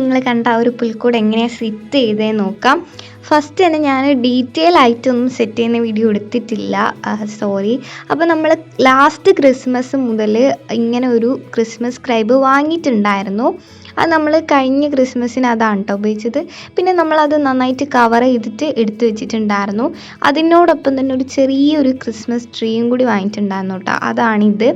നിങ്ങൾ കണ്ട ആ ഒരു പുൽക്കൂട് എങ്ങനെയാണ് സെറ്റ് ചെയ്തതെന്ന് നോക്കാം. ഫസ്റ്റ് തന്നെ ഞാൻ ഡീറ്റെയിൽ ആയിട്ടൊന്നും സെറ്റ് ചെയ്യുന്ന വീഡിയോ എടുത്തിട്ടില്ല, സോറി. അപ്പോൾ നമ്മൾ ലാസ്റ്റ് ക്രിസ്മസ് മുതൽ ഇങ്ങനെ ഒരു ക്രിസ്മസ് സ്ക്രൈബ് വാങ്ങിയിട്ടുണ്ടായിരുന്നു. അത് നമ്മൾ കഴിഞ്ഞ ക്രിസ്മസിന് അതാണ് കേട്ടോ ഉപയോഗിച്ചത്. പിന്നെ നമ്മളത് നന്നായിട്ട് കവർ ചെയ്തിട്ട് എടുത്തു വെച്ചിട്ടുണ്ടായിരുന്നു. അതിനോടൊപ്പം തന്നെ ഒരു ചെറിയൊരു ക്രിസ്മസ് ട്രീയും കൂടി വാങ്ങിയിട്ടുണ്ടായിരുന്നു കേട്ടോ. അതാണിത്.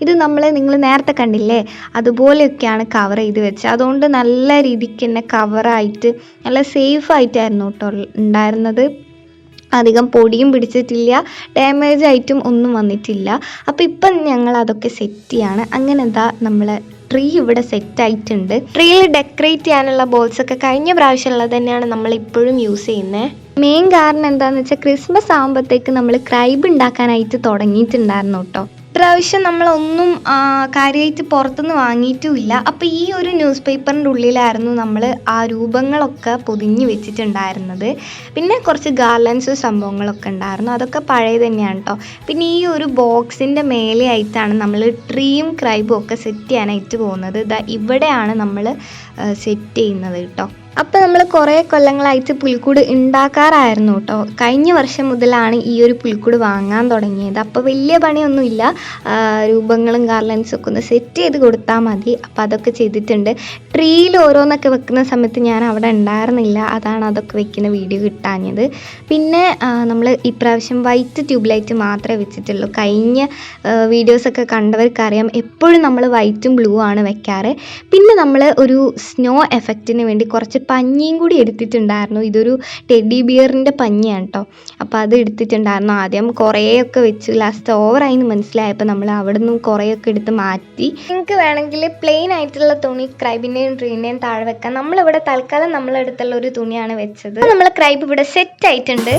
ഇത് നിങ്ങൾ നേരത്തെ കണ്ടില്ലേ, അതുപോലെയൊക്കെയാണ് കവർ ചെയ്ത് വെച്ചത്. അതുകൊണ്ട് നല്ല രീതിക്ക് തന്നെ കവറായിട്ട് നല്ല സേഫ് ആയിട്ടായിരുന്നു കേട്ടോ ഉണ്ടായിരുന്നത്. അധികം പൊടിയും പിടിച്ചിട്ടില്ല, ഡാമേജ് ആയിട്ടും ഒന്നും വന്നിട്ടില്ല. അപ്പോൾ ഇപ്പം ഞങ്ങൾ അതൊക്കെ സെറ്റ് ചെയ്യാണ്. അങ്ങനെ എന്താ നമ്മൾ ട്രീ ഇവിടെ സെറ്റ് ആയിട്ടുണ്ട്. ട്രീയിൽ ഡെക്കറേറ്റ് ചെയ്യാനുള്ള ബോൾസ് ഒക്കെ കഴിഞ്ഞ പ്രാവശ്യമുള്ളത് തന്നെയാണ് നമ്മൾ ഇപ്പോഴും യൂസ് ചെയ്യുന്നത്. മെയിൻ കാരണം എന്താണെന്ന് വെച്ചാൽ ക്രിസ്മസ് ആകുമ്പോഴത്തേക്ക് നമ്മൾ ക്രൈബ് ഉണ്ടാക്കാനായിട്ട് തുടങ്ങിയിട്ടുണ്ടായിരുന്നു കേട്ടോ. ഇപ്രാവശ്യം നമ്മളൊന്നും കാര്യമായിട്ട് പുറത്തുനിന്ന് വാങ്ങിയിട്ടുമില്ല. അപ്പോൾ ഈ ഒരു ന്യൂസ് പേപ്പറിൻ്റെ ഉള്ളിലായിരുന്നു നമ്മൾ ആ രൂപങ്ങളൊക്കെ പൊതിഞ്ഞ് വെച്ചിട്ടുണ്ടായിരുന്നത്. പിന്നെ കുറച്ച് ഗാർലൻഡ്സ് സംഭവങ്ങളൊക്കെ ഉണ്ടായിരുന്നു, അതൊക്കെ പഴയ തന്നെയാണ് കേട്ടോ. പിന്നെ ഈ ഒരു ബോക്സിൻ്റെ മേലെയായിട്ടാണ് നമ്മൾ ട്രീയും ക്രൈബും ഒക്കെ സെറ്റ് ചെയ്യാനായിട്ട് പോകുന്നത്. ഇവിടെയാണ് നമ്മൾ സെറ്റ് ചെയ്യുന്നത് കേട്ടോ. അപ്പോൾ നമ്മൾ കുറേ കൊല്ലങ്ങളായിട്ട് പുൽക്കൂട് ഉണ്ടാക്കാറായിരുന്നു കേട്ടോ. കഴിഞ്ഞ വർഷം മുതലാണ് ഈ ഒരു പുൽക്കൂട് വാങ്ങാൻ തുടങ്ങിയത്. അപ്പോൾ വലിയ പണിയൊന്നുമില്ല, രൂപങ്ങളും ഗാർലൻഡ്സും ഒക്കെ ഒന്ന് സെറ്റ് ചെയ്ത് കൊടുത്താൽ മതി. അപ്പോൾ അതൊക്കെ ചെയ്തിട്ടുണ്ട്. ട്രീയിൽ ഓരോന്നൊക്കെ വെക്കുന്ന സമയത്ത് ഞാൻ അവിടെ ഉണ്ടായിരുന്നില്ല, അതാണ് അതൊക്കെ വെക്കുന്ന വീഡിയോ കിട്ടാഞ്ഞത്. പിന്നെ നമ്മൾ ഇപ്രാവശ്യം വൈറ്റ് ട്യൂബ് ലൈറ്റ് മാത്രമേ വെച്ചിട്ടുള്ളൂ. കഴിഞ്ഞ വീഡിയോസൊക്കെ കണ്ടവർക്കറിയാം, എപ്പോഴും നമ്മൾ വൈറ്റും ബ്ലൂ ആണ് വെക്കാറ്. പിന്നെ നമ്മൾ ഒരു സ്നോ എഫക്റ്റിന് വേണ്ടി കുറച്ച് പഞ്ഞിയും കൂടി എടുത്തിട്ടുണ്ടായിരുന്നു. ഇതൊരു ടെഡി ബിയറിൻ്റെ പഞ്ഞിയാണ് കേട്ടോ. അപ്പോൾ അത് എടുത്തിട്ടുണ്ടായിരുന്നു. ആദ്യം കുറേയൊക്കെ വെച്ചു, ലാസ്റ്റ് ഓവറായിന്ന് മനസ്സിലായപ്പോൾ നമ്മൾ അവിടെ നിന്നും കുറേയൊക്കെ എടുത്ത് മാറ്റി. നിങ്ങൾക്ക് വേണമെങ്കിൽ പ്ലെയിൻ ആയിട്ടുള്ള തുണി ക്രൈബിൻ്റെയും ട്രീൻ്റെയും താഴെ വെക്കാം. നമ്മളിവിടെ തൽക്കാലം നമ്മളെടുത്തുള്ള ഒരു തുണിയാണ് വെച്ചത്. നമ്മൾ ക്രൈബ് ഇവിടെ സെറ്റ് ആയിട്ടുണ്ട്.